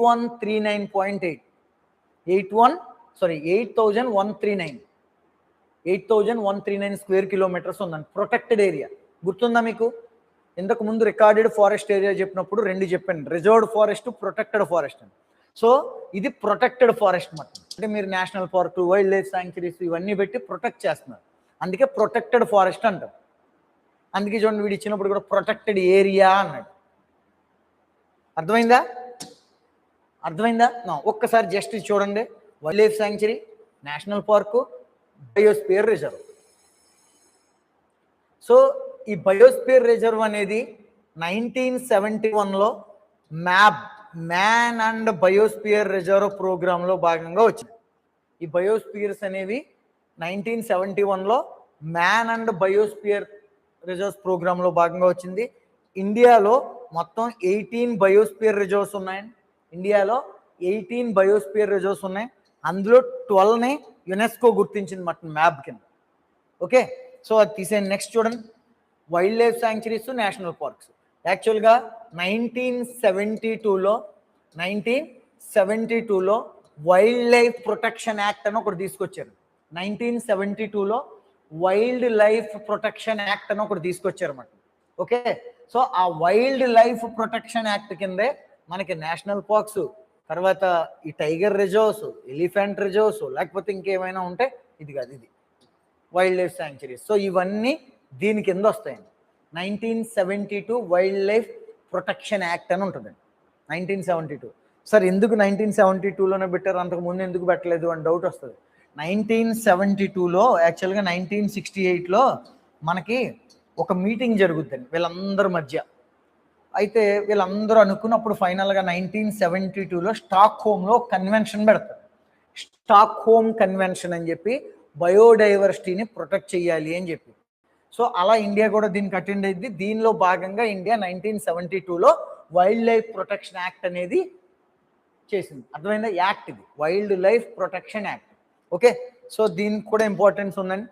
8139.8 8,139 square kilometres ఉందండి protected area. గుర్తుందా మీకు? ఇంతకు ముందు రికార్డెడ్ ఫారెస్ట్ ఏరియా చెప్పినప్పుడు రెండు చెప్పాను, రిజర్వ్డ్ ఫారెస్ట్, ప్రొటెక్టెడ్ ఫారెస్ట్ అని. సో ఇది ప్రొటెక్టెడ్ ఫారెస్ట్ మాట. అంటే మీరు national park, wild life sanctuaries ఇవన్నీ పెట్టి ప్రొటెక్ట్ చేస్తున్నారు, అందుకే ప్రొటెక్టెడ్ ఫారెస్ట్ అంటారు. అందుకే చూడండి వీడు ఇచ్చినప్పుడు కూడా ప్రొటెక్టెడ్ ఏరియా అన్నాడు. అర్థమైందా? ఒక్కసారి జస్ట్ చూడండి, wild life sanctuary, national park, biosphere reserve. So ఈ బయోస్పియర్ రిజర్వ్ అనేది 1971లో మ్యాన్ అండ్ బయోస్పియర్ రిజర్వ్ ప్రోగ్రాంలో భాగంగా వచ్చింది. ఈ బయోస్పియర్స్ అనేవి 1971లో మ్యాన్ అండ్ బయోస్పియర్ రిజర్వ్స్ ప్రోగ్రాంలో భాగంగా వచ్చింది. ఇండియాలో మొత్తం 18 బయోస్పియర్ రిజర్వ్స్ ఉన్నాయండి. ఇండియాలో 18 బయోస్పియర్ రిజర్వ్స్ ఉన్నాయి. అందులో 12ని యునెస్కో గుర్తించింది మాట మ్యాప్ కింద. ఓకే, సో అది తీసేయండి. నెక్స్ట్ చూడండి, wild life sanctuaries, national parks. యాక్చువల్గా 1972లో వైల్డ్ లైఫ్ ప్రొటెక్షన్ యాక్ట్ అని ఒకటి తీసుకొచ్చారు. 1972లో వైల్డ్ లైఫ్ ప్రొటెక్షన్ యాక్ట్ అని ఒకటి తీసుకొచ్చారు అన్నమాట. ఓకే, సో ఆ వైల్డ్ లైఫ్ ప్రొటెక్షన్ యాక్ట్ కిందే మనకి నేషనల్ పార్క్స్, తర్వాత ఈ టైగర్ రిజర్వ్స్, ఎలిఫెంట్ రిజర్వ్స్, లేకపోతే ఇంకేమైనా ఉంటే ఇది కాదు, ఇది వైల్డ్ లైఫ్ శాంక్చురీస్. సో ఇవన్నీ దీని కింద వస్తాయండి. 1972 వైల్డ్ లైఫ్ ప్రొటెక్షన్ యాక్ట్ అని ఉంటుందండి. 1972. సార్ ఎందుకు 1972లోనే పెట్టారు, అంతకు ముందు ఎందుకు పెట్టలేదు అని డౌట్ వస్తుంది. 1972లో యాక్చువల్గా 1968లో మనకి ఒక మీటింగ్ జరుగుతుంది వీళ్ళందరి మధ్య. అయితే వీళ్ళందరూ అనుకున్నప్పుడు ఫైనల్గా 1972లో స్టాక్హోమ్లో కన్వెన్షన్ పెడతారు. స్టాక్హోమ్ కన్వెన్షన్ అని చెప్పి బయోడైవర్సిటీని ప్రొటెక్ట్ చేయాలి అని చెప్పి. సో అలా ఇండియా కూడా దీనికి అటెండ్ అయింది. దీనిలో భాగంగా ఇండియా 1972లో వైల్డ్ లైఫ్ ప్రొటెక్షన్ యాక్ట్ అనేది చేసింది. అర్థమైందా? యాక్ట్ ఇది wildlife protection act. Okay, so దీనికి కూడా ఇంపార్టెన్స్ ఉందండి.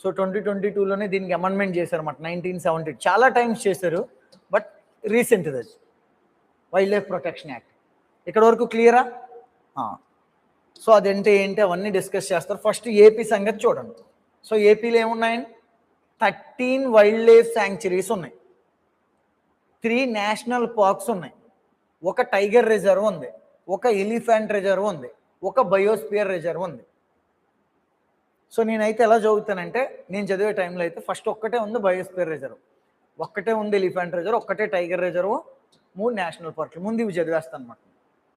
సో 2022లోనే దీనికి అమెండ్మెంట్ చేశారు అన్నమాట. 1972 చాలా టైమ్స్ చేశారు, బట్ రీసెంట్ అది వైల్డ్ లైఫ్ ప్రొటెక్షన్ యాక్ట్. ఇక్కడ వరకు క్లియరా? సో అదంటే ఏంటి అవన్నీ డిస్కస్ చేస్తారు. ఫస్ట్ ఏపీ సంగతి చూడండి. సో ఏపీలో ఏమున్నాయండి? 13 వైల్డ్ లైఫ్ శాంక్చురీస్ ఉన్నాయి, 3 నేషనల్ పార్క్స్ ఉన్నాయి, ఒక టైగర్ రిజర్వ్ ఉంది, ఒక ఎలిఫెంట్ రిజర్వ్ ఉంది, ఒక బయోస్పియర్ రిజర్వ్ ఉంది. సో నేనైతే ఎలా చదువుతానంటే, నేను చదివే టైంలో అయితే ఫస్ట్ ఒక్కటే ఉంది బయోస్పియర్ రిజర్వ్, ఒక్కటే ఉంది ఎలిఫెంట్ రిజర్వ్, ఒక్కటే టైగర్ రిజర్వ్, 3 నేషనల్ పార్కులు. ముందు ఇవి చదివేస్తాను అన్నమాట.